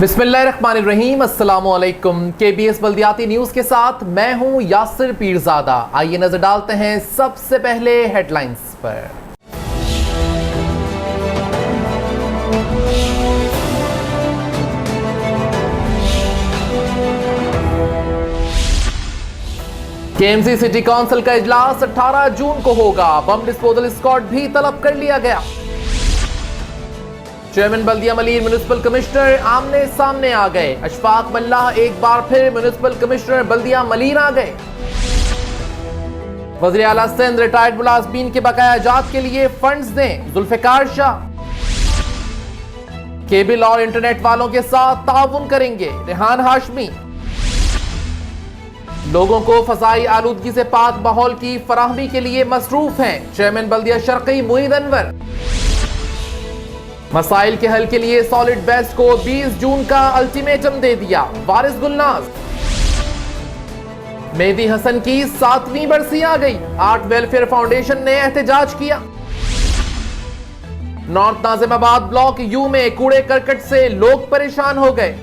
बिस्मिल्लाहिर्रहमानिर्रहीम, अस्सलाम वालेकुम। KBS बल्दियाती न्यूज़ के साथ मैं हूं यासिर पीरज़ादा। आइए नजर डालते हैं सबसे पहले हेडलाइंस पर। KMC सिटी काउंसिल का इजलास 18 जून को होगा। बम डिस्पोजल स्क्वाड भी तलब कर लिया गया। चेयरमैन बल्दिया मलीर म्युनिसिपल कमिश्नर आमने सामने आ गए। अशफाक मल्लाह एक बार फिर म्युनिसिपल कमिश्नर बल्दिया मलीर आ गए। वज़ीर आला सिंध रिटायर्ड मुलाजमीन के बकाया जात के लिए फंड्स दें, जुल्फिकार शाह। केबल और इंटरनेट वालों के साथ ताउन करेंगे, रेहान हाशमी। लोगों को फसाई आलूदगी से पाक माहौल की फराहमी के लिए मसरूफ हैं, चेयरमैन बल्दिया शर्की मुईद अनवर। मसाइल के हल के लिए सॉलिड वेस्ट को 20 जून का अल्टीमेटम दे दिया, वारिस गुलनाज। मेहदी हसन की 7वीं बरसी आ गई, आर्ट वेलफेयर फाउंडेशन ने एहतजाज किया। नॉर्थ नाजिमाबाद ब्लॉक यू में कूड़े करकट से लोग परेशान हो गए।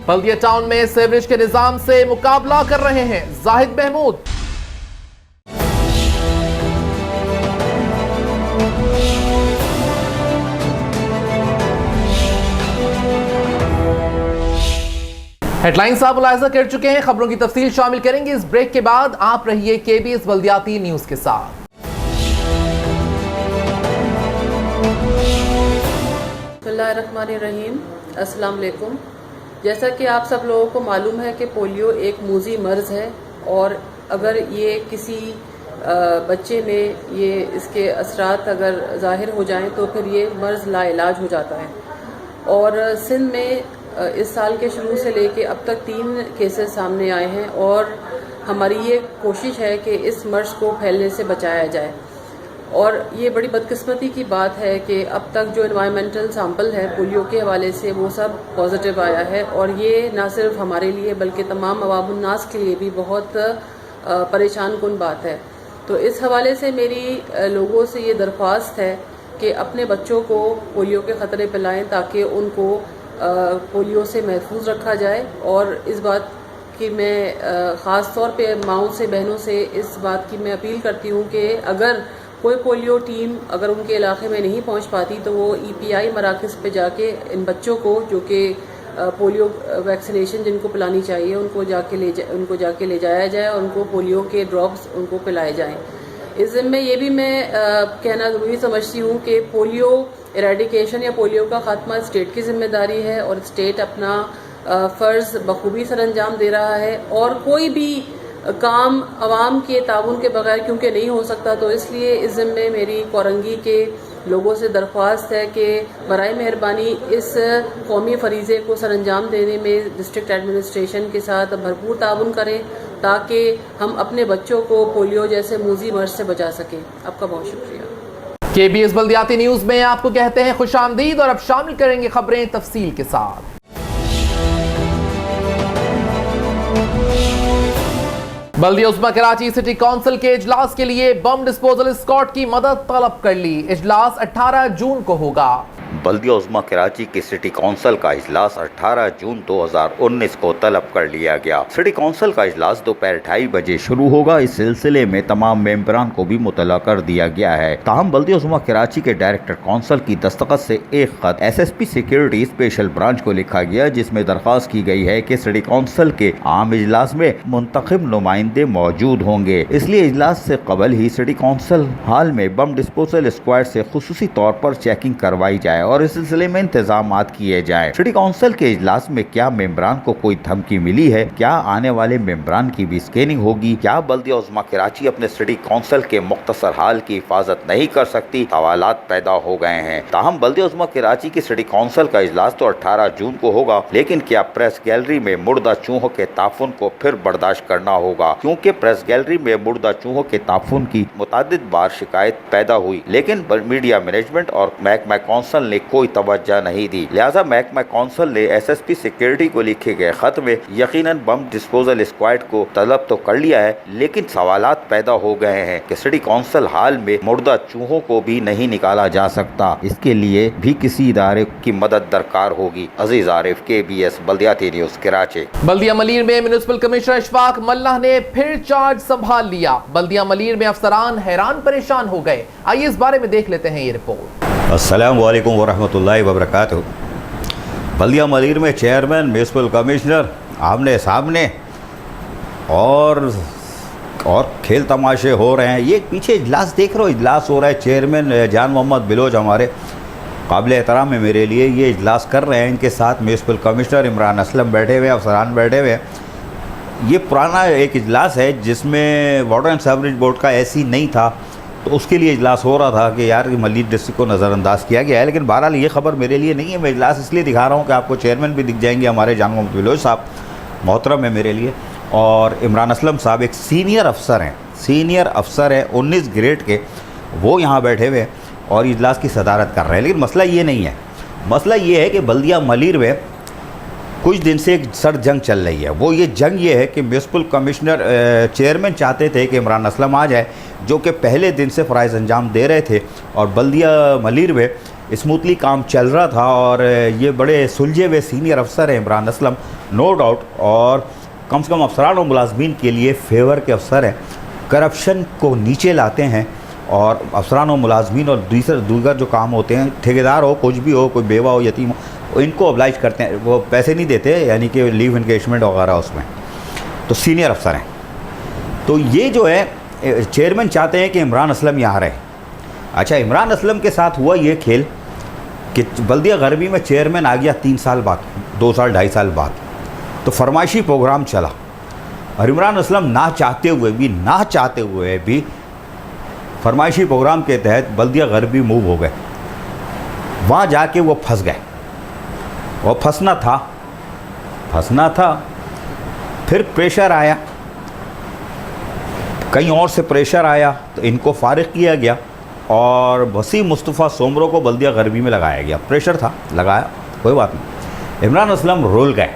बल्दिया टाउन में सीवरेज के निजाम से मुकाबला कर रहे हैं, जाहिद महमूद। हेडलाइंस आप मुलाहिजा कर चुके हैं, खबरों की तफसील शामिल करेंगे इस ब्रेक के बाद। आप रहिए KBS बल्दियाती न्यूज के साथ। बिस्मिल्लाहिर्रहमानिर्रहीम, अस्सलाम वालेकुम। जैसा कि आप सब लोगों को मालूम है कि पोलियो एक मूजी मर्ज है और अगर ये किसी बच्चे में ये इसके असरात अगर ज़ाहिर हो जाएं तो फिर ये मर्ज लाइलाज हो जाता है। और सिंध में इस साल के शुरू से लेके अब तक 3 केसेस सामने आए हैं और हमारी ये कोशिश है कि इस मर्ज को फैलने से बचाया जाए। और ये बड़ी बदकिस्मती की बात है कि अब तक जो एनवायरमेंटल सैंपल है पोलियो के हवाले से वो सब पॉजिटिव आया है और ये ना सिर्फ हमारे लिए बल्कि तमाम अवामुन नास के लिए भी बहुत परेशान कुन बात है। तो इस हवाले से मेरी लोगों से ये दरख्वास्त है कि अपने बच्चों को पोलियो के ख़तरे पिलाएं ताकि उनको पोलियो से महफूज रखा जाए। और इस बात की मैं ख़ास तौर पे माओं से बहनों से इस बात की मैं अपील करती हूँ कि अगर कोई पोलियो टीम अगर उनके इलाके में नहीं पहुँच पाती तो वो EPI मराकज़ पे जाके इन बच्चों को जो कि पोलियो वैक्सीनेशन जिनको पिलानी चाहिए उनको जाके ले जाया जाए और उनको पोलियो के ड्रॉप्स उनको पिलाए जाएँ। इस ज़िम्मे ये भी मैं कहना ज़रूरी समझती हूँ कि पोलियो इरेडिकेशन या पोलियो का ख़ात्मा स्टेट की जिम्मेदारी है और स्टेट अपना फ़र्ज़ बखूबी सर अंजाम दे रहा है और कोई भी काम आवाम के ताउन के बगैर क्योंकि नहीं हो सकता। तो इसलिए इस ज़िम्मे मेरी कोरंगी के लोगों से दरख्वास्त है कि बराए मेहरबानी इस कौमी फरीज़े को सर अंजाम देने में डिस्ट्रिक्ट एडमिनिस्ट्रेशन के साथ भरपूर ताउन करें ताकि हम अपने बच्चों को पोलियो जैसे मूजी मर्ज से बचा सकें। आपका बहुत शुक्रिया। KBS बल्दियाती न्यूज में आपको कहते हैं खुश आमदीद और अब शामिल करेंगे खबरें तफसील के साथ। बल्दिया उस्मा कराची सिटी काउंसिल के इजलास के लिए बम डिस्पोजल स्क्वाड की मदद तलब कर ली। इजलास 18 जून को होगा। बल्दिया उस्मा कराची की सिटी काउंसिल का इजलास 18 जून 2019 को तलब कर लिया गया। सिटी काउंसिल का इजलास दोपहर 2:30 बजे शुरू होगा। इस सिलसिले में तमाम मेंबरान को भी मुतला कर दिया गया है। ताहम बल्दिया उस्मा कराची के डायरेक्टर काउंसिल की दस्तखत से एक खत SSP सिक्योरिटी स्पेशल ब्रांच को लिखा गया जिसमें दरख्वास्त की गई है कि सिटी काउंसिल के आम इजलास में मुंतखब नुमाइंदे मौजूद होंगे, इसलिए इजलास से कबल ही सिटी काउंसिल हाल में बम डिस्पोजल स्क्वाड से खुसूसी तौर पर चेकिंग करवाई जाए और इस सिलसिले में इंतजामात किए जाए। सिटी काउंसिल के इजलास में क्या मेंबरान को कोई धमकी मिली है, क्या आने वाले मेंबरान की भी स्कैनिंग होगी, क्या बल्दिया उस्मा कराची अपने सिटी काउंसिल के मुख्तसर हाल की हिफाजत नहीं कर सकती, सवालात पैदा हो गए हैं। ताहम बल्दिया उस्मा कराची की सिटी काउंसिल का इजलास तो 18 जून को होगा, लेकिन क्या प्रेस गैलरी में मुर्दा चूहों के ताफुन को फिर बर्दाश्त करना होगा, क्योंकि प्रेस गैलरी में मुर्दा चूहों के ताफुन की मुतादिद बार शिकायत पैदा हुई, लेकिन मीडिया मैनेजमेंट और महकमा काउंसिल ने कोई तवज्जो नहीं दी। लिहाजा महकमा कौंसल ने SSP सिक्योरिटी को लिखे गए खत में यकीनन बम डिस्पोजल स्क्वाड को तलब तो कर लिया है, लेकिन सवालात पैदा हो गए हैं कि सिटी कौंसल हाल में मुर्दा चूहों को भी नहीं निकाला जा सकता। इसके लिए भी किसी इदारे की मदद दरकार होगी। अजीज आरिफ, KBS बल्दियाती न्यूज़, कराची। बल्दिया मलीर में म्युनिसिपल कमिश्नर अशफाक मल्लाह ने फिर चार्ज संभाल लिया। बल्दिया मलीर में अफसरान हैरान परेशान हो गए। आइए इस बारे में देख लेते हैं ये रिपोर्ट। अस्सलाम वालेकुम वरहमतुल्लाहि वबरकातुहू। बल्दिया मलीर में चेयरमैन, म्युनिसिपल कमिश्नर आमने सामने और खेल तमाशे हो रहे हैं। ये पीछे इजलास देख रहे हो, इजलास हो रहा है। चेयरमैन जान मोहम्मद बिलोच हमारे काबिल एहतराम है मेरे लिए, ये इजलास कर रहे हैं। इनके साथ म्युनिसिपल कमिश्नर इमरान असलम बैठे हुए हैं, अफसरान बैठे हुए हैं। ये पुराना एक इजलास है जिसमें वाटर एंड सीवरेज बोर्ड का ऐसी नहीं था, तो उसके लिए इजलास हो रहा था कि यार मलीर डिस्ट्रिक्ट को नज़रअंदाज किया गया है। लेकिन बहरहाल ये खबर मेरे लिए नहीं है। मैं इजलास इसलिए दिखा रहा हूँ कि आपको चेयरमैन भी दिख जाएंगे हमारे जान मोहम्मद बिलोच साहब, मोहतरम है मेरे लिए, और इमरान असलम साहब एक सीनियर अफसर हैं, 19 ग्रेड के, वो यहाँ बैठे हुए और इजलास की सदारत कर रहे हैं। लेकिन मसला ये नहीं है। मसला ये है कि बल्दिया मलीर में कुछ दिन से एक सर जंग चल रही है। वो ये जंग ये है कि म्युनिसिपल कमिश्नर चेयरमैन चाहते थे कि इमरान असलम आ जाए, जो कि पहले दिन से फ़राइज़ अंजाम दे रहे थे, और बल्दिया मलीर में स्मूथली काम चल रहा था। और ये बड़े सुलझे हुए सीनियर अफसर हैं इमरान असलम, नो डाउट, और कम से कम अफसरान और मुलाजमीन के लिए फेवर के अफसर हैं। करप्शन को नीचे लाते हैं और अफसरान और मुलाजमीन और दूसर जो काम होते हैं, ठेकेदार हो, कुछ भी हो, कोई बेवा हो, यतीम हो, इनको ऑब्लाइज करते हैं। वो पैसे नहीं देते, यानी कि लीव इंगेजमेंट वगैरह उसमें, तो सीनियर अफसर हैं। तो ये जो है चेयरमैन चाहते हैं कि इमरान असलम यहाँ रहे। अच्छा, इमरान असलम के साथ हुआ ये खेल कि बल्दिया गरबी में चेयरमैन आ गया 3 साल बाद, 2 साल 2.5 साल बाद, तो फरमाइशी प्रोग्राम चला, और इमरान असलम ना चाहते हुए भी फरमाइशी प्रोग्राम के तहत बल्दिया गरबी मूव हो गए। वहाँ जाके वो फंस गए, और फंसना था। फिर प्रेशर आया, कहीं और से प्रेशर आया, तो इनको फारिग किया गया और वसीम मुस्तफ़ा सोमरो को बल्दिया गरबी में लगाया गया। प्रेशर था, लगाया, कोई बात नहीं। इमरान असलम रोल गए,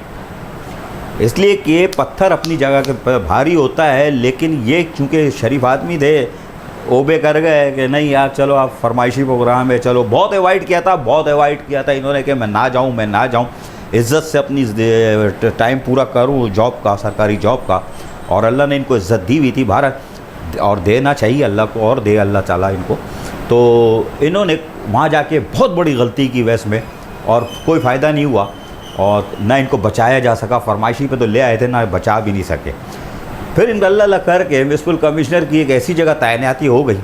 इसलिए कि ये पत्थर अपनी जगह के भारी होता है, लेकिन ये चूँकि शरीफ आदमी थे, ओबे कर गए कि नहीं यार चलो आप फरमाइशी प्रोग्राम है, चलो। बहुत अवॉइड किया था इन्होंने कि मैं ना जाऊं, इज़्ज़त से अपनी टाइम पूरा करूं जॉब का, सरकारी जॉब का, और अल्लाह ने इनको इज़्ज़त दी हुई थी भारत, और देना चाहिए अल्लाह को, और दे अल्लाह ताला इनको। तो इन्होंने वहाँ जाके बहुत बड़ी गलती की वैस में, और कोई फ़ायदा नहीं हुआ, और ना इनको बचाया जा सका। फरमाइशी पे तो ले आए थे, ना बचा भी नहीं सके। फिर इन अल्लाह करके म्युनिसिपल कमिश्नर की एक ऐसी जगह तैनाती हो गई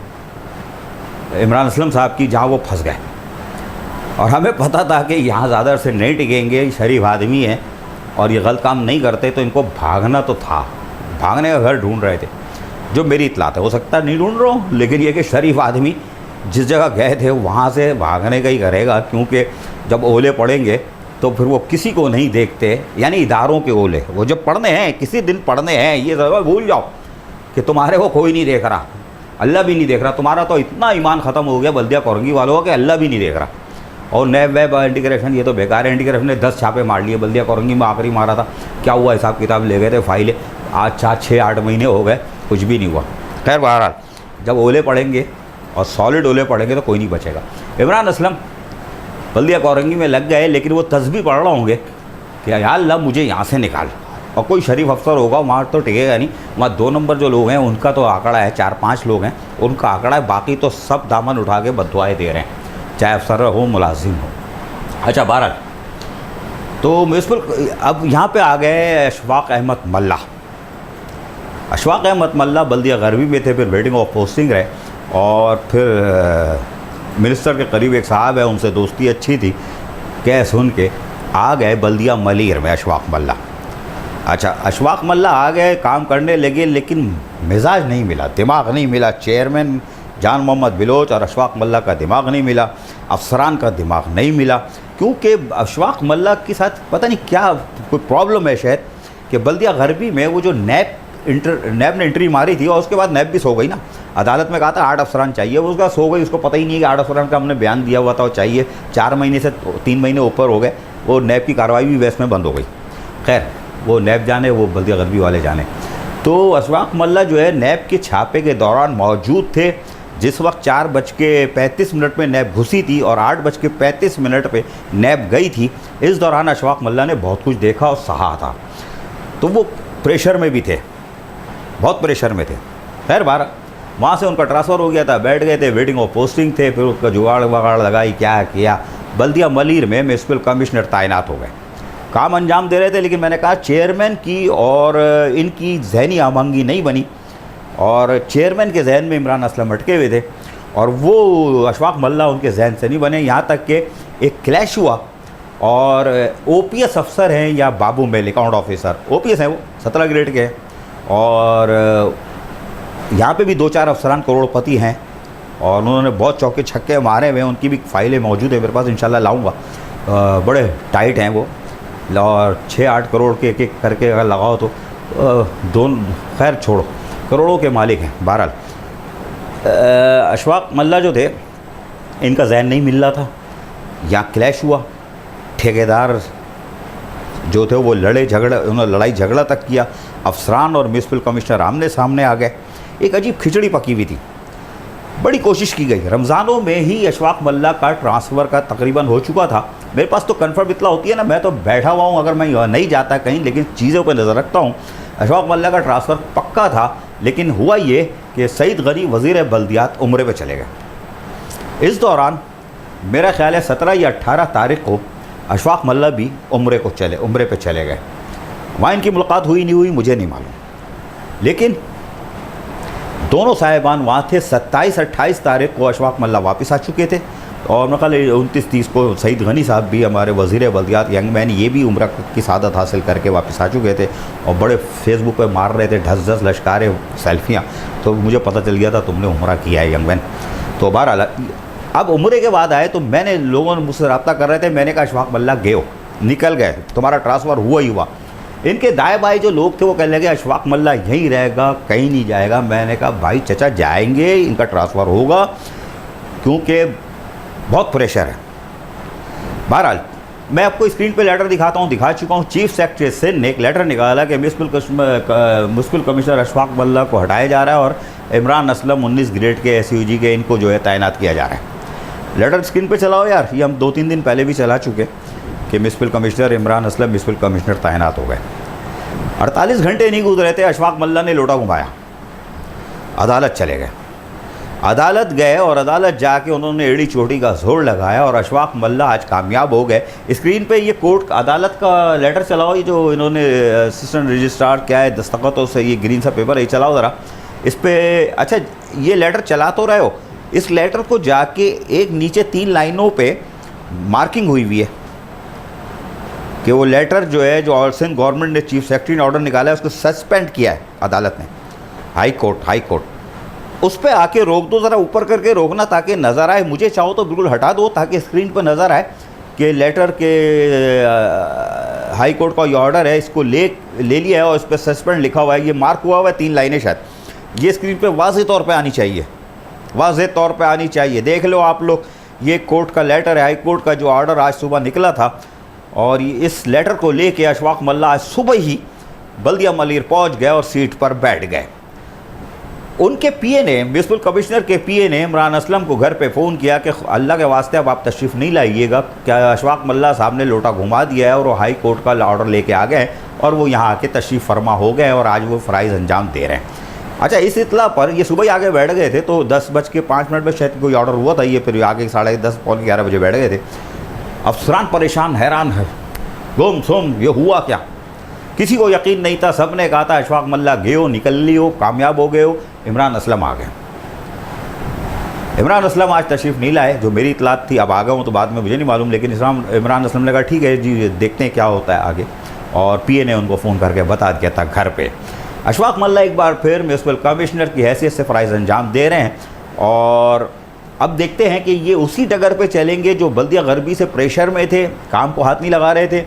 इमरान असलम साहब की, जहाँ वो फंस गए। और हमें पता था कि यहाँ ज़्यादा से नहीं टिकेंगे, शरीफ आदमी हैं और ये गलत काम नहीं करते, तो इनको भागना तो था, भागने का घर ढूंढ रहे थे, जो मेरी इत्तलात है। हो सकता है नहीं ढूंढ रहा हूँ, लेकिन ये कि शरीफ आदमी जिस जगह गए थे वहाँ से भागने का ही करेगा, क्योंकि जब ओले पड़ेंगे तो फिर वो किसी को नहीं देखते, यानी इदारों के ओले। वो जब पढ़ने हैं, किसी दिन पढ़ने हैं, ये ज़रूर भूल जाओ कि तुम्हारे को कोई नहीं देख रहा, अल्लाह भी नहीं देख रहा। तुम्हारा तो इतना ईमान ख़त्म हो गया बल्दिया कोरंगी वालों का कि अल्लाह भी नहीं देख रहा। और नैब वेब इंटीग्रेशन, ये तो बेकार है। इंटीग्रेशन ने 10 छापे मार लिए, बल्दिया कोरंगी में आखिरी मारा था, क्या हुआ, हिसाब किताब ले गए थे, फाइलें। आज 6-8 महीने हो गए, कुछ भी नहीं हुआ। खैर बहरहाल, जब ओले पड़ेंगे और सॉलिड ओले पड़ेंगे तो कोई नहीं बचेगा। इमरान असलम बल्दिया कोरंगी में लग गए, लेकिन वो तस्बीह पढ़ रहे होंगे कि या अल्लाह मुझे यहाँ से निकाल। और कोई शरीफ अफसर होगा वहाँ तो टिकेगा नहीं। वहाँ 2 नंबर जो लोग हैं उनका तो आंकड़ा है, 4-5 लोग हैं उनका आंकड़ा है, बाकी तो सब दामन उठा के बददुआएं दे रहे हैं, चाहे अफसर हो मुलाजिम हो। अच्छा, बहरहाल तो म्युनिसिपल अब यहाँ पे आ गए अशफाक अहमद मल्ला। अशफाक अहमद मल्ला बल्दिया गरबी में थे, फिर वेटिंग ऑफ पोस्टिंग रहे, और फिर मिनिस्टर के करीब एक साहब है, उनसे दोस्ती अच्छी थी, कह सुन के आ गए बल्दिया मलीर में अशफाक मल्ला। अच्छा, अशफाक मल्ला आ गए, काम करने लगे, लेकिन मिजाज नहीं मिला, दिमाग नहीं मिला। चेयरमैन जान मोहम्मद बिलोच और अशफाक मल्ला का दिमाग नहीं मिला, अफसरान का दिमाग नहीं मिला, क्योंकि अशफाक मल्ला के साथ पता नहीं क्या कोई प्रॉब्लम है शायद, कि बल्दिया गरबी में वो जो नैब नैब ने एंट्री मारी थी और उसके बाद नैब भी सो गई ना। अदालत में कहा था 8 अफसरान चाहिए, वो उसका सो गई, उसको पता ही नहीं है कि 8 अफसरान का हमने बयान दिया हुआ था और चाहिए। 4 महीने से 3 महीने ऊपर हो गए, वो नैब की कार्रवाई भी वैसे में बंद हो गई। खैर वो नैब जाने, वो बल्दिया गरबी वाले जाने। तो अशफाक मल्ला जो है नैब के छापे के दौरान मौजूद थे। जिस वक्त 4:35 में नैब घुसी थी और 8:35 पे नैब गई थी, इस दौरान अशफाक मल्ला ने बहुत कुछ देखा और सहा था। तो वो प्रेशर में भी थे, बहुत प्रेशर में थे। खैर बार वहाँ से उनका ट्रांसफ़र हो गया था, बैठ गए थे, वेटिंग ऑफ पोस्टिंग थे, फिर उसका जुगाड़ वगाड़ लगाई, क्या किया, बल्दिया मलीर में म्यूनसिपल कमिश्नर तैनात हो गए, काम अंजाम दे रहे थे। लेकिन मैंने कहा चेयरमैन की और इनकी जहनी आमंगी नहीं बनी और चेयरमैन के जहन में इमरान असलम अटके हुए थे और वो अशफाक मल्ला उनके जहन से नहीं बने। यहाँ तक कि एक क्लैश हुआ और OPS अफसर हैं या बाबू मेल अकाउंट ऑफिसर, OPS हैं वो, 17 ग्रेड के हैं और यहाँ पे भी 2-4 अफसरान करोड़पति हैं और उन्होंने बहुत चौके छक्के मारे हुए हैं। उनकी भी फाइलें मौजूद है मेरे पास, इंशाल्लाह लाऊंगा। बड़े टाइट हैं वो और 6-8 करोड़ के एक करके अगर लगाओ तो खैर छोड़ो, करोड़ों के मालिक हैं। बहरहाल अशफाक मल्ला जो थे, इनका जहन नहीं मिल रहा था, यहाँ क्लैश हुआ, ठेकेदार जो थे वो उन्होंने लड़ाई झगड़ा तक किया, अफसरान और म्यूनसिपल कमिश्नर आमने सामने आ गए। एक अजीब खिचड़ी पकी हुई थी, बड़ी कोशिश की गई। रमज़ानों में ही अशफाक मल्ला का ट्रांसफ़र का तकरीबन हो चुका था। मेरे पास तो कन्फर्म इतला होती है ना, मैं तो बैठा हुआ हूँ, अगर मैं नहीं जाता कहीं, लेकिन चीज़ों पर नज़र रखता हूँ। अशफाक मल्ला का ट्रांसफ़र पक्का था, लेकिन हुआ ये कि सईद गनी वज़ीर बल्दियात उम्रे पे चले गए। इस दौरान मेरा ख़्याल है 17 या 18 तारीख को अशफाक मल्ला भी उम्रे पे चले गए। वहाँ इनकी मुलाकात हुई नहीं हुई मुझे नहीं मालूम, लेकिन दोनों साहिबान वहाँ थे। 27-28 तारीख को अशफाक मल्ला वापस आ चुके थे और मेरे ख्याल 29-30 को सईद गनी साहब भी, हमारे वज़ीर बल्दियात यंग मैन, ये भी उम्र की सादत हासिल करके वापस आ चुके थे और बड़े फेसबुक पे मार रहे थे ढस लश्कारे सेल्फियाँ। तो मुझे पता चल गया था तुमने उम्र किया है यंग मैन। तो बहरहाल अब उम्रे के बाद आए तो मैंने, लोगों ने मुझसे रब्ता कर रहे थे, मैंने कहा अशफाक मल्ला गए हो, निकल गए, तुम्हारा ट्रांसफ़र हुआ ही हुआ। इनके दाएं बाएं जो लोग थे वो कहने लगे अशफाक मल्ला यहीं रहेगा, कहीं नहीं जाएगा। मैंने कहा भाई चचा जाएंगे, इनका ट्रांसफ़र होगा, क्योंकि बहुत प्रेशर है। बहरहाल मैं आपको स्क्रीन पे लेटर दिखा चुका हूँ। चीफ सेक्रेटरी सिंध ने एक लेटर निकाला कि म्यूनसिपल कमिश्नर अशफाक मल्ला को हटाया जा रहा है और इमरान असलम 19 ग्रेड के SUG के इनको जो है तैनात किया जा रहा है। लेटर स्क्रीन पे चलाओ यार, ये हम 2-3 दिन पहले भी चला चुके कि municipal commissioner Imran Aslam municipal commissioner तैनात हो गए। 48 घंटे नहीं गुजरे थे, अशफाक मल्ला ने लोटा घुमाया, अदालत चले गए। अदालत गए और अदालत जाके उन्होंने एड़ी चोटी का जोर लगाया और अशफाक मल्ला आज कामयाब हो गए। स्क्रीन पे ये कोर्ट अदालत का लेटर चलाओ, ये जो इन्होंने असिस्टेंट रजिस्ट्रार क्या है दस्तखतों से, ये ग्रीन सा पेपर है, चलाओ ज़रा इस पर। अच्छा ये लेटर चला तो रहे हो, इस लेटर को जाके एक नीचे 3 लाइनों पे मार्किंग हुई है कि वो लेटर जो है, जो सिंध गवर्नमेंट ने चीफ सेक्रेटरी ने ऑर्डर निकाला है, उसको सस्पेंड किया है अदालत ने, हाई कोर्ट। उस पर आके रोक दो, ज़रा ऊपर करके रोकना ताकि नज़र आए। मुझे चाहो तो बिल्कुल हटा दो ताकि स्क्रीन पर नज़र आए कि लेटर के हाई कोर्ट का ये ऑर्डर है, इसको ले लिया है और इस पर सस्पेंड लिखा हुआ है, ये मार्क हुआ है 3 लाइनें शायद। ये स्क्रीन पे वाज़ेह तौर पे आनी चाहिए, देख लो आप लोग। ये कोर्ट का लेटर है, हाई कोर्ट का जो ऑर्डर आज सुबह निकला था और इस लेटर को लेके अशफाक मल्ला आज सुबह ही बल्दिया मलीर पहुंच गए और सीट पर बैठ गए। उनके PA ने, म्यूनसिपल कमिश्नर के PA ने इमरान असलम को घर पे फ़ोन किया कि अल्लाह के वास्ते अब आप तशरीफ़ नहीं लाइएगा, क्या अशफाक मल्ला साहब ने लोटा घुमा दिया है और वो हाई कोर्ट का ऑर्डर लेके आ गए और वो यहाँ आके तशरीफ़ फरमा हो गए और आज वो फ़राइज़ अंजाम दे रहे हैं। अच्छा इस इतला पर ये सुबह ही आगे बैठ गए थे, तो 10:05 में शायद कोई ऑर्डर हुआ था, ये फिर आगे 10:30 पौने 11 बजे बैठ गए थे। अफसरान परेशान हैरान है, गुम सुम ये हुआ क्या, किसी को यकीन नहीं था। सब ने कहा था अशफाक मल्ला गए हो, निकल ली हो, कामयाब हो गए हो, इमरान असलम आ गए। इमरान असलम आज तशरीफ़ नहीं लाए, जो मेरी इतलात थी। अब आ गए हूँ तो बाद में मुझे नहीं मालूम, लेकिन इमरान असलम ने कहा ठीक है जी देखते हैं क्या होता है आगे, और PA ने उनको फ़ोन करके बता दिया था घर पे। अशफाक मल्ला एक बार फिर म्यूनसिपल कमिश्नर की हैसियत से फ़राइज़ अंजाम दे रहे हैं और अब देखते हैं कि ये उसी डगर पे चलेंगे जो बल्दिया गरबी से प्रेशर में थे, काम को हाथ नहीं लगा रहे थे,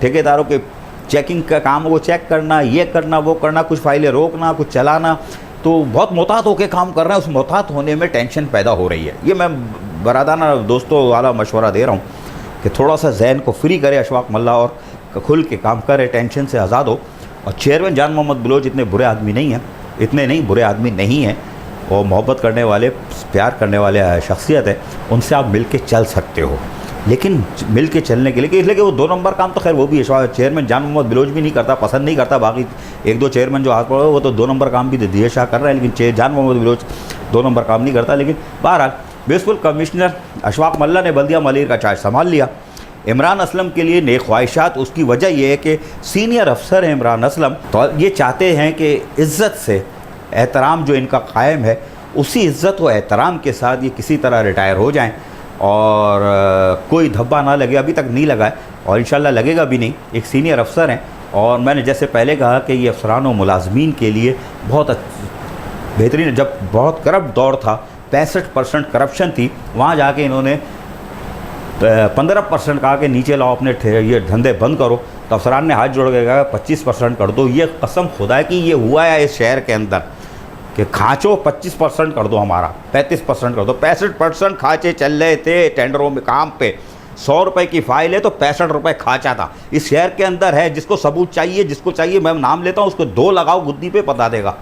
ठेकेदारों के चेकिंग का काम को चेक करना, ये करना, वो करना, कुछ फाइलें रोकना, कुछ चलाना, तो बहुत मोहतात होकर काम कर रहे हैं। उस मोहतात होने में टेंशन पैदा हो रही है। ये मैं बरादाना दोस्तों वाला मशवरा दे रहा हूँ कि थोड़ा सा जहन को फ्री करे अशफाक मल्ला और खुल के काम करे, टेंशन से आज़ाद हो। और चेयरमैन जान मोहम्मद बलोच इतने बुरे आदमी नहीं हैं, इतने नहीं बुरे आदमी नहीं हैं, और मोहब्बत करने वाले, प्यार करने वाले शख्सियत है, उनसे आप मिल के चल सकते हो। लेकिन मिल के चलने के लिए, इसलिए कि वो 2 नंबर काम तो खैर वो भी है, चेयरमैन जान मोहम्मद बलोच भी नहीं करता, पसंद नहीं करता। बाकी 1-2 चेयरमैन जो हाथ पड़े वो तो 2 नंबर काम भी दिया शाह कर रहे हैं, लेकिन जान मोहम्मद बलोच 2 नंबर काम नहीं करता। लेकिन बहरहाल म्यूनसिपल कमिश्नर अशफाक मल्ला ने बल्दिया मलीर का चार्ज संभाल लिया। इमरान असलम के लिए नेक ख्वाहिशात, उसकी वजह यह है कि सीनियर अफसर हैं इमरान असलम, तो ये चाहते हैं कि इज़्ज़त से एहतराम जो इनका कायम है, उसी इज़्ज़त व एहतराम के साथ ये किसी तरह रिटायर हो जाएं और कोई धब्बा ना लगे। अभी तक नहीं लगा है और इंशाल्लाह लगेगा भी नहीं। एक सीनियर अफसर हैं और मैंने जैसे पहले कहा कि ये अफसरान व मुलाजमीन के लिए बहुत बेहतरीन, जब बहुत करप्ट दौर था, 65% करप्शन थी, वहाँ जाके इन्होंने 15% कहा कि नीचे लाओ, अपने ये धंधे बंद करो। तो अफसरान ने हाथ जोड़ के कहा 25% कर दो। ये कसम खुदा है कि ये हुआ है इस शहर के अंदर कि खाँचो 25% कर दो, हमारा 35% कर दो। 65% खाँचे चल रहे थे टेंडरों में काम पे। 100 रुपये की फ़ाइल है तो 65 रुपये खाँचा था। इस शहर के अंदर है, जिसको सबूत चाहिए, जिसको चाहिए मैं नाम लेता हूँ, उसको 2 लगाओ गुद्दी पे, पता देगा।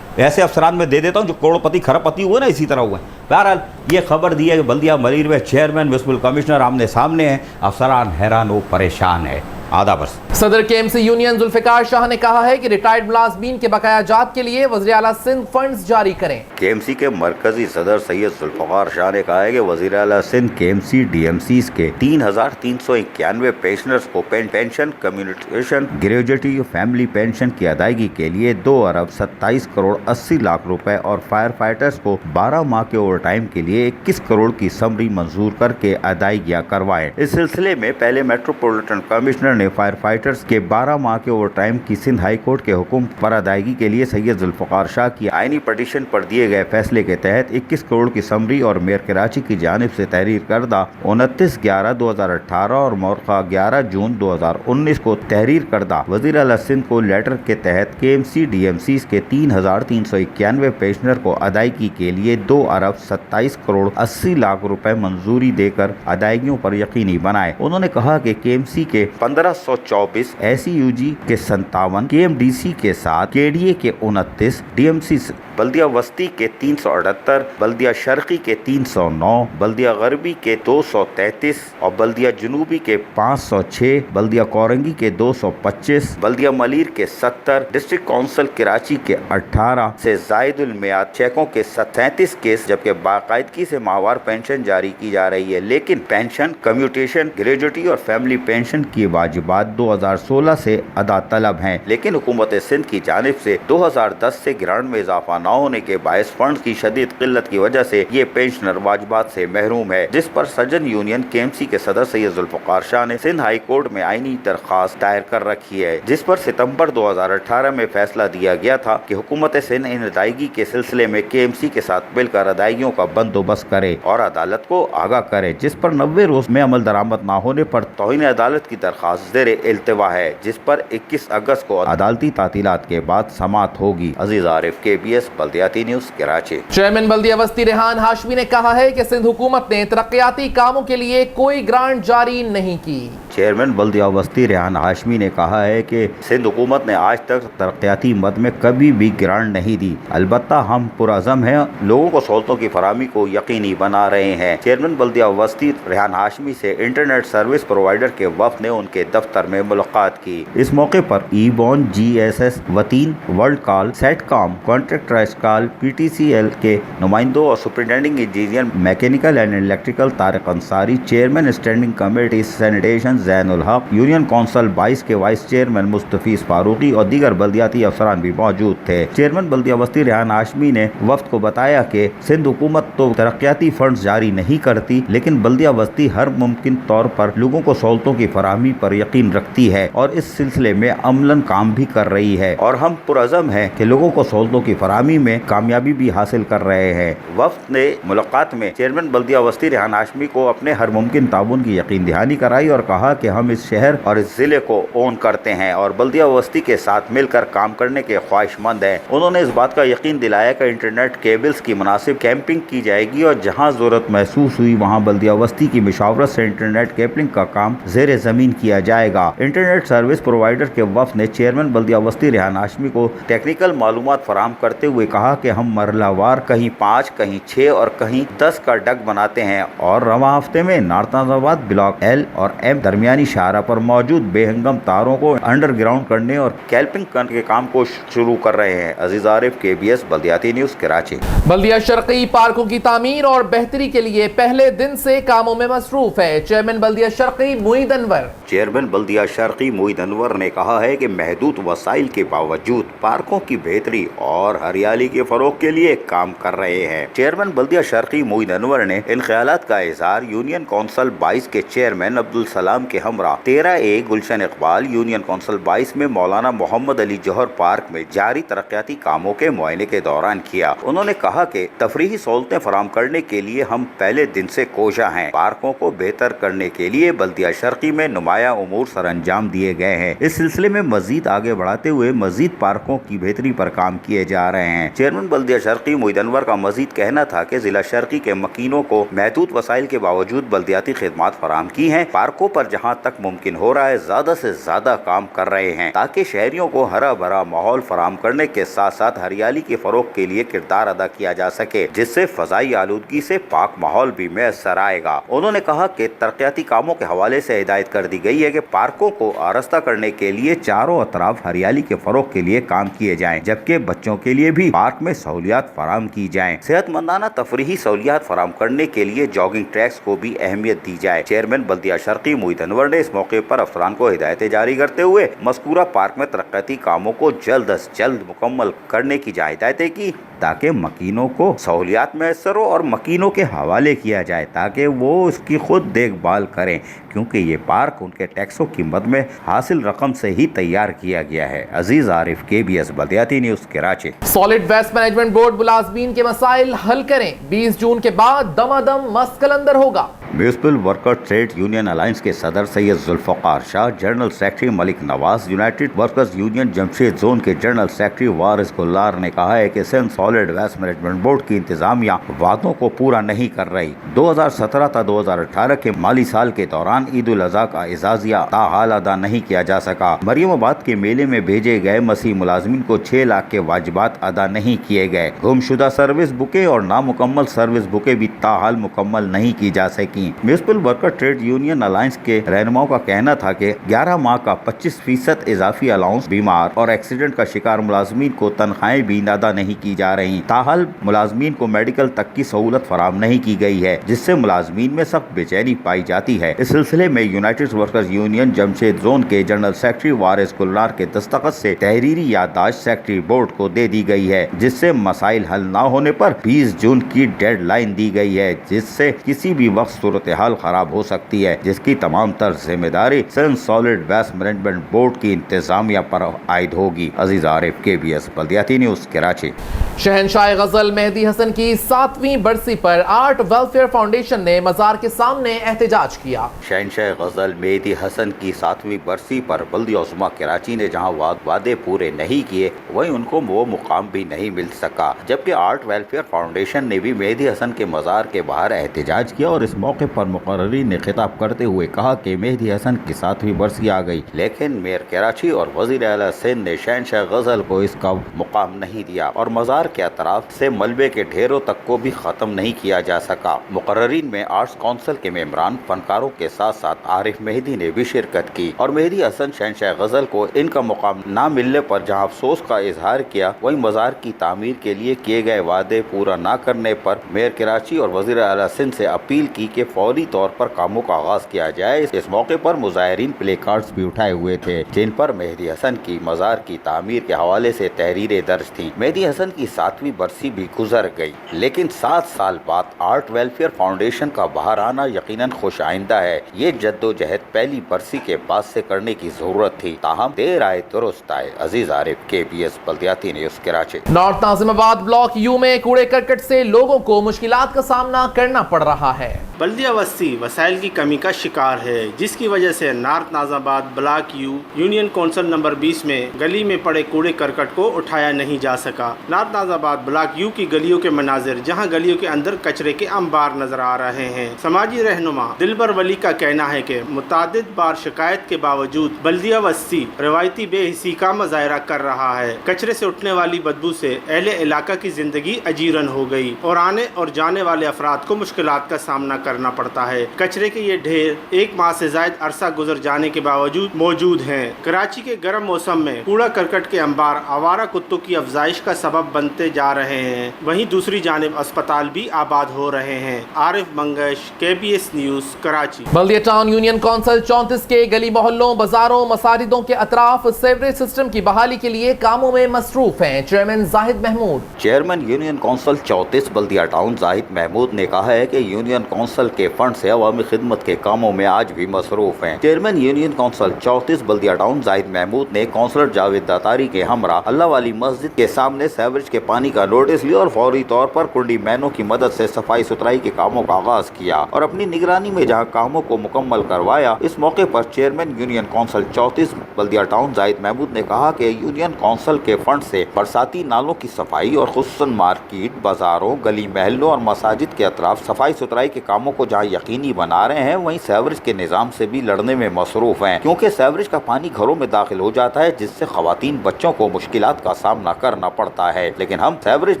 ऐसे अफसरान में दे देता हूँ जो करोड़पति खरबपति हुए ना, इसी तरह हुए। बहरहाल ये खबर दी है कि बल्दिया मलीर में चेयरमैन म्यूनसिपल कमिश्नर आमने सामने हैं, अफसरान हैरान हो परेशान है। आदाब। सदर केएमसी यूनियन जुल्फिकार शाह ने कहा है कि रिटायर्ड मुलाजमीन के बकाया जात के लिए वज़ीर आला सिंध फंड्स जारी करें। केएमसी के मरकजी सदर सैयद जुल्फिकार शाह ने कहा है कि वज़ीर आला सिंध केएमसी डीएमसीज के 3391 पेंशनर्स को pension, communication, gratuity, family pension की अदायगी के लिए 2 अरब 27 करोड़ 80 लाख रुपए और फायर फाइटर्स को 12 माह के ओवर टाइम के लिए 21 करोड़ की समरी मंजूर करके अदायगियाँ करवाएं। इस सिलसिले में पहले मेट्रोपॉलिटन कमिश्नर ने फायर फाइटर्स के 12 माह के ओवर टाइम की सिंध हाई कोर्ट के हुक्म पर अदायगी के लिए सैयद जुल्फिकार शाह की आईनी पटिशन पर दिए गए फैसले के तहत 21 करोड़ की समरी और मेयर कराची की जानिब से तहरीर करदा 29/11/2018 और मौरखा 11 जून 2019 को तहरीर करदा वज़ीर आला सिंध को लेटर के तहत केएमसी डीएमसी के 3391 पेंशनर को अदायगी के लिए 2 अरब 27 करोड़ 80 लाख रुपए मंजूरी देकर अदायगियों पर यकीनी बनाए। उन्होंने कहा कि केएमसी के 1524, एसीयूजी के 57, केएमडीसी के 7, केडीए के 29, डीएमसी बल्दिया वस्ती के 378, बल्दिया शर्की के 309, बल्दिया गरबी के 233 और बल्दिया जनूबी के 506, बल्दिया कोरंगी के 225, बल्दिया मलीर के 70, डिस्ट्रिक्ट काउंसिल कराची के 18 से जायदुल मियाद चेकों के 37 केस, जबकि बाकायदगी से माहवार पेंशन जारी की जा रही है। लेकिन पेंशन, कम्यूटेशन, ग्रेजुएटी और फैमिली पेंशन की वाजिबात 2016 से अदा तलब हैं, लेकिन हुकूमत सिंध की जानिब से 2010 से ग्रांट में इजाफा न होने के बायस फंड की शदीद किल्लत की वजह से ये पेंशनर वाजिबात से महरूम है, जिस पर सज्जन यूनियन केएमसी के सदर सैयद जुल्फिकार शाह ने सिंध हाई कोर्ट में आईनी दरखास्त दायर कर रखी है, जिस पर सितंबर 2018 में फैसला दिया गया था कि हुकूमत सिंध इन अदायगी के सिलसिले में केएमसी के साथ मिलकर अदायगियों का बंदोबस्त करे और अदालत को आगाह करे, जिस पर 90 रोज में अमल दरामद न होने पर तौहीन अदालत की दरखास्त ज़ेरे इल्तिवा है, जिस पर 21 अगस्त को अदालती तातीलात के बाद समाअत होगी। अजीज आरिफ, KBS बल्दियाती न्यूज़, कराची। चेयरमैन बल्दिया वस्ती रेहान हाशमी ने कहा है कि सिंध हुकूमत ने तरक्याती कामों के लिए कोई ग्रांट जारी नहीं की। चेयरमैन बल्दिया वस्ती रेहान हाशमी ने कहा है कि सिंध हुकूमत ने आज तक तरक्याती मद में कभी भी ग्रांट नहीं दी, अलबत्ता हम पुरअज़म हैं, लोगों को सहूलतों की फराहमी को यकीनी बना रहे हैं। चेयरमैन बल्दिया वस्ती रेहान हाशमी से इंटरनेट सर्विस प्रोवाइडर के वफ़द ने उनके दफ्तर में मुलाकात की। इस मौके पर ई-बॉन, GSS, वतीन, world call, sitcom, contract rice call, PTCL के नुमाइंदों और superintending engineer mechanical and electrical Tariq Ansari, chairman standing committee sanitation Zainul हक, यूनियन काउंसिल 22 के वाइस चेयरमैन मुस्तफीज फारूकी और दीगर बल्दियाती अफसरान भी मौजूद थे। चेयरमैन बल्दिया वस्ती रेहान हाशमी ने वफ्द को बताया कि सिंध हुकूमत तो तरक्याती फंड जारी नहीं करती, लेकिन बल्दिया वस्ती हर मुमकिन तौर पर लोगों को सहूलतों की फराहमी पर यकीन रखती है और इस सिलसिले में अमलन काम भी कर रही है और हम पुरअज़म हैं कि लोगों को सहूलतों की फराहमी में कामयाबी भी हासिल कर रहे हैं। वफ्द ने मुलाकात में चेयरमैन बल्दिया वस्ती रेहान हाशमी को अपने हर मुमकिन ताउन की यकीन दहानी कराई और कहा کہ ہم اس شہر اور اس ضلع کو اون کرتے ہیں اور بلدیہ وسطی کے ساتھ مل کر کام کرنے کے خواہش مند ہیں۔ انہوں نے اس بات کا یقین دلایا کہ انٹرنیٹ کیبلز کی مناسب کیمپنگ کی جائے گی اور جہاں ضرورت محسوس ہوئی وہاں بلدیہ وسطی کی مشاورت سے انٹرنیٹ کیبلنگ کا کام زیر زمین کیا جائے گا۔ انٹرنیٹ سروس پرووائڈر کے وفد نے چیئرمین بلدیہ وسطی ریحان ہاشمی کو ٹیکنیکل معلومات فراہم کرتے ہوئے کہا کہ ہم مرحلہ وار کہیں 5 کہیں 6 اور کہیں 10 کا ڈگ بناتے ہیں اور رواں ہفتے میں نارتان آباد بلاک ایل اور ایم درمیانی شاہراہ پر موجود بے ہنگم تاروں کو انڈر گراؤنڈ کرنے اور کیلپنگ کرنے کے کام کو شروع کر رہے ہیں۔ عزیز عارف، KBS بلدیاتی نیوز، کراچی۔ بلدیہ شرقی پارکوں کی تعمیر اور بہتری کے لیے پہلے دن سے کاموں میں مصروف ہے۔ چیئرمین بلدیہ شرقی معید انور چیئرمین بلدیہ شرقی معید انور نے کہا ہے کہ محدود وسائل کے باوجود پارکوں کی بہتری اور ہریالی کے فروغ کے لیے کام کر رہے ہیں۔ چیئرمین بلدیہ شرقی معید انور نے ان خیالات کا اظہار یونین کونسل 22 کے چیئرمین عبدالسلام کے ہمراہ 13A Gulshan Iqbal union council 22 میں مولانا محمد علی جوہر پارک میں جاری ترقیاتی کاموں کے معائنے کے دوران کیا۔ انہوں نے کہا کہ تفریحی سہولتیں فراہم کرنے کے لیے ہم پہلے دن سے کوشاں ہیں۔ پارکوں کو بہتر کرنے کے لیے بلدیہ شرقی میں نمایاں امور سر انجام دیے گئے ہیں۔ اس سلسلے میں مزید آگے بڑھاتے ہوئے مزید پارکوں کی بہتری پر کام کیے جا رہے ہیں۔ چیئرمین بلدیہ شرقی معید انور کا مزید کہنا تھا کہ ضلع شرقی کے مکینوں کو محدود وسائل کے باوجود بلدیاتی خدمات فراہم کی ہیں۔ پارکوں پر جہاں تک ممکن ہو رہا ہے زیادہ سے زیادہ کام کر رہے ہیں تاکہ شہریوں کو ہرا بھرا ماحول فراہم کرنے کے ساتھ ساتھ ہریالی کے فروغ کے لیے کردار ادا کیا جا سکے، جس سے فضائی آلودگی سے پاک ماحول بھی میسر آئے گا۔ انہوں نے کہا کہ ترقیاتی کاموں کے حوالے سے ہدایت کر دی گئی ہے کہ پارکوں کو آراستہ کرنے کے لیے چاروں اطراف ہریالی کے فروغ کے لیے کام کیے جائیں، جبکہ بچوں کے لیے بھی پارک میں سہولیات فراہم کی جائیں۔ صحت مندانہ تفریحی سہولیات فراہم کرنے کے لیے جاگنگ ٹریکس کو بھی اہمیت دی جائے۔ چیئرمین بلدیہ شرقی معید انور نے اس موقع پر افسران کو ہدایتیں جاری کرتے ہوئے مذکورہ پارک میں ترقیاتی کاموں کو جلد از جلد مکمل کرنے کی ہدایتیں کی تاکہ مکینوں کو سہولیات میسر ہو اور مکینوں کے حوالے کیا جائے تاکہ وہ اس کی خود دیکھ بھال کریں، کیونکہ یہ پارک ان کے ٹیکسوں کی مد میں حاصل رقم سے ہی تیار کیا گیا ہے۔ عزیز عارف، KBS بلدیاتی news, Karachi. Solid waste management board ملازمین کے مسائل حل کریں، 20 جون کے بعد دمادم مست کلندر ہوگا۔ Municipal worker trade union alliance کے صدر Syed Zulfiqar Shah, general secretary Malik Nawaz, united workers union Jamshed zone کے جنرل سیکرٹری وارث گلار نے کہا ہے کہ Sindh solid waste management board کی انتظامیہ وعدوں کو پورا نہیں کر رہی۔ 2017 تا 2018 کے مالی سال کے دوران عید الاضحیٰ کا اعزازیہ تاحال ادا نہیں کیا جا سکا۔ مریم آباد کے میلے میں بھیجے گئے مسیح ملازمین کو 6 لاکھ کے واجبات ادا نہیں کیے گئے۔ گمشدہ سروس بکیں اور نامکمل سروس بکیں بھی تاحال مکمل نہیں کی جا سکی۔ Municipal worker trade union alliance کے رہنماؤں کا کہنا تھا کہ 11 ماہ کا 25% اضافی الاؤنس بیمار اور ایکسیڈنٹ کا شکار ملازمین کو تنخواہیں بھی ادا نہیں کی جا رہی۔ تاحال ملازمین کو میڈیکل تک کی سہولت فراہم نہیں کی گئی ہے، جس سے ملازمین میں سخت بے چینی پائی جاتی ہے۔ اس سلسلے میں United workers union Jamshed zone کے جنرل سیکرٹری وارث گلار کے دستخط سے تحریری یادداشت سیکرٹری بورڈ کو دے دی گئی ہے، جس سے مسائل حل نہ ہونے پر 20 جون کی ڈیڈ لائن دی گئی ہے، جس سے کسی بھی وقت صورتحال خراب ہو سکتی ہے، جس کی تمام تر ذمہ داری Sindh solid waste management board کی انتظامیہ پر عائد ہوگی۔ عزیز عارف، KBS بلدیاتی نیوز، کراچی۔ شہنشاہ غزل مہدی حسن کی 7ویں برسی پر آرٹ ویلفیئر فاؤنڈیشن نے مزار کے سامنے احتجاج کیا۔ شہنشاہ غزل مہدی حسن کی 7ویں برسی پر بلدیہ عظمیٰ کراچی نے جہاں وعدے پورے نہیں کیے، وہیں ان کو وہ مقام بھی نہیں مل سکا، جبکہ آرٹ ویلفیئر فاؤنڈیشن نے بھی مہدی حسن کے مزار کے باہر احتجاج کیا اور اس موقع پر مقررین نے خطاب کرتے ہوئے کہا کہ مہدی حسن کی 7ویں برسی آ گئی، لیکن میئر کراچی اور وزیر اعلیٰ سندھ نے شہنشاہ غزل کو اس کا مقام نہیں دیا اور مزار کے اطراف سے ملبے کے ڈھیروں تک کو بھی ختم نہیں کیا جا سکا۔ مقررین میں آرٹس کونسل کے ممبران، فنکاروں کے ساتھ ساتھ عارف مہدی نے بھی شرکت کی اور مہدی حسن شہنشاہ غزل کو ان کا مقام نہ ملنے پر جہاں افسوس کا اظہار کیا، وہیں مزار کی تعمیر کے لیے کیے گئے وعدے پورا نہ کرنے پر میئر کراچی اور وزیر اعلیٰ سندھ سے اپیل کی کہ فوری طور پر کاموں کا آغاز کیا جائے۔ اس موقع پر مظاہرین پلے کارڈز بھی اٹھائے ہوئے تھے جن پر مہدی حسن کی مزار کی تعمیر کے حوالے سے تحریریں درج تھیں۔ مہدی حسن کی 7ویں برسی بھی گزر گئی، لیکن 7 سال بعد آرٹ ویلفیئر فاؤنڈیشن کا باہر آنا یقیناً خوش آئندہ ہے۔ یہ جدوجہد پہلی برسی کے بعد سے کرنے کی ضرورت تھی، تاہم دیر آئے درست آئے۔ عزیز عارف، KBS بلدیاتی نیوز، کراچی۔ نارتھ ناظم آباد بلاک یو میں کوڑے کرکٹ سے لوگوں کو مشکلات کا سامنا کرنا پڑ رہا ہے۔ बल्दिया बस्ती वसाइल की कमी का शिकार है, जिसकी वजह से north Nazimabad block you union council number 20 में गली में पड़े कूड़े करकट को उठाया नहीं जा सका। नॉर्थ नाजाबाद ब्लॉक यू की गलियों के मनाजिर, जहां गलियों के अंदर कचरे के अंबार नजर आ रहे हैं। समाजी रहनुमा दिलबर वली का कहना है कि मुतादिद बार शिकायत के बावजूद बल्दिया बस्ती रवायती बेहिसी का मुजाहरा कर रहा है। कचरे से उठने वाली बदबू से अहले इलाका की जिंदगी अजीरन हो गई और आने और जाने वाले अफराद को मुश्किलात का सामना करना पड़ता है। कचरे के ये ढेर एक माह से जायद अरसा गुजर जाने के बावजूद मौजूद हैं। कराची के गर्म मौसम में कूड़ा करकट के अंबार आवारा कुत्तों की अफजाइश का सबब बनते जा रहे हैं। वहीं दूसरी जानिब अस्पताल भी आबाद हो रहे हैं। Arif Mangash, KBS news, Karachi. Baldia town union council 34 के गली मोहल्लों, बाजारों, मसाजिदों के अतराफ सीवरेज सिस्टम की बहाली के लिए कामों में मसरूफ हैं। Chairman Zahid Mahmood. Chairman union council 34 Baldia town Zahid Mahmood ने कहा है कि यूनियन कौंसिल के फंड से अवामी खिदमत के कामों में आज भी मसरूफ हैं। Chairman union council 34 Baldia town Zahid Mahmood ने कौंसलर जावेद दातारी के हमरा अल्लाह वाली मस्जिद के सामने सीवरेज के पानी का नोटिस लिया और फौरी तौर पर कुंडी मैनों की मदद से सफाई सुथराई के कामों का आगाज किया और अपनी निगरानी में जहां कामों को मुकम्मल करवाया। इस मौके पर chairman union council 34 Baldia town Zahid Mahmood ने कहा कि यूनियन कौंसिल के फंड से बरसाती नालों की सफाई और खुसूसन मार्केट, बाजारों, गली महलों और मसाजिद के अतराफ सफाई सुथराई के कामों को जहाँ यकीनी बना रहे हैं, वहीं सीवरेज के निजाम से भी लड़ने में मसरूफ हैं, क्योंकि सीवरेज का पानी घरों में दाखिल हो जाता है, जिससे खवातीन बच्चों को मुश्किलात का सामना करना पड़ता है। लेकिन हम सीवरेज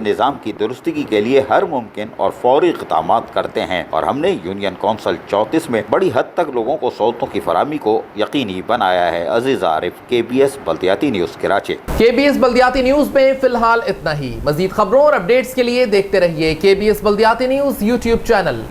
निजाम की दुरुस्ती के लिए हर मुमकिन और फौरी इक़दामात करते हैं और हमने यूनियन कौंसिल 34 में बड़ी हद तक लोगों को सहूलतों की फराहमी को यकीनी बनाया है। अजीज आरिफ, KBS बल्दियाती न्यूज, कराची। KBS बल्दियाती न्यूज में फिलहाल इतना ही। मजीद खबरों और अपडेट्स के लिए देखते रहिए KBS बल्दियाती न्यूज YouTube चैनल।